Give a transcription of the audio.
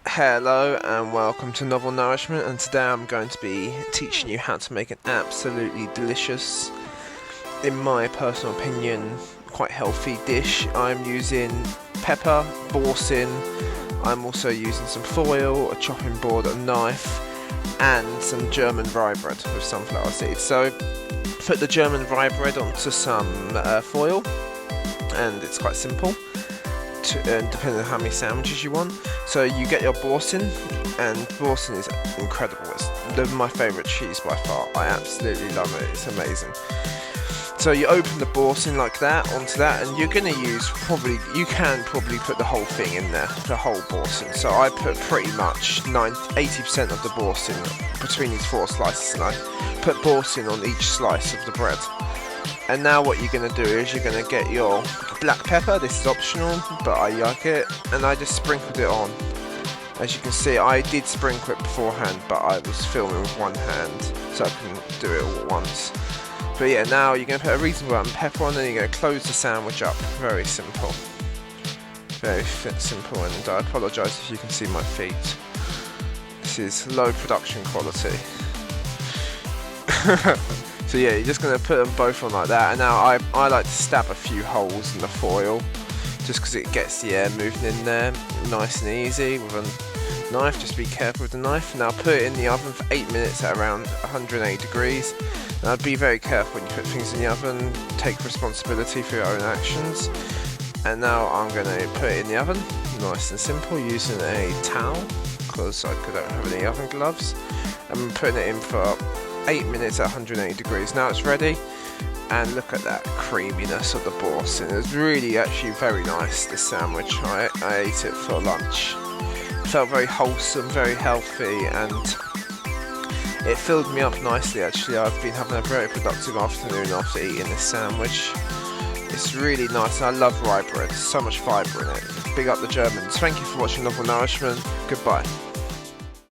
Hello and welcome to Novel Nourishment, and today I'm going to be teaching you how to make an absolutely delicious, in my personal opinion, quite healthy dish. I'm using pepper, Boursin, I'm also using some foil, a chopping board, a knife and some German Rye bread with sunflower seeds. So put the German Rye bread onto some foil, and it's quite simple. Depending on how many sandwiches you want. So you get your Boursin, and Boursin is incredible. It's my favourite cheese by far. I absolutely love it. It's amazing. So you open the Boursin like that onto that, and you're going to use you can probably put the whole thing in there, the whole Boursin. So I put pretty much 80% of the Boursin between these 4 slices, and I put Boursin on each slice of the bread. And now what you're going to do is you're going to get your black pepper. This is optional, but I like it, and I just sprinkled it on. As you can see, I did sprinkle it beforehand, but I was filming with one hand, so I couldn't do it all at once. But yeah, now you're going to put a reasonable amount of pepper on, and you're going to close the sandwich up. Very simple. Very simple, and I apologise if you can see my feet. This is low production quality. So yeah, you're just going to put them both on like that, and now I like to stab a few holes in the foil, just because it gets the air moving in there nice and easy with a knife. Just be careful with the knife. Now put it in the oven for 8 minutes at around 180 degrees. Now be very careful when you put things in the oven, take responsibility for your own actions. And now I'm going to put it in the oven, nice and simple, using a towel, because I don't have any oven gloves. I'm putting it in for 8 minutes at 180 degrees. Now it's ready, and look at that creaminess of the Boursin. It's really actually very nice, this sandwich. I ate it for lunch. It felt very wholesome, very healthy, and it filled me up nicely actually. I've been having a very productive afternoon after eating this sandwich. It's really nice. I love rye bread, so much fibre in it. Big up the Germans. Thank you for watching Novel Nourishment. Goodbye.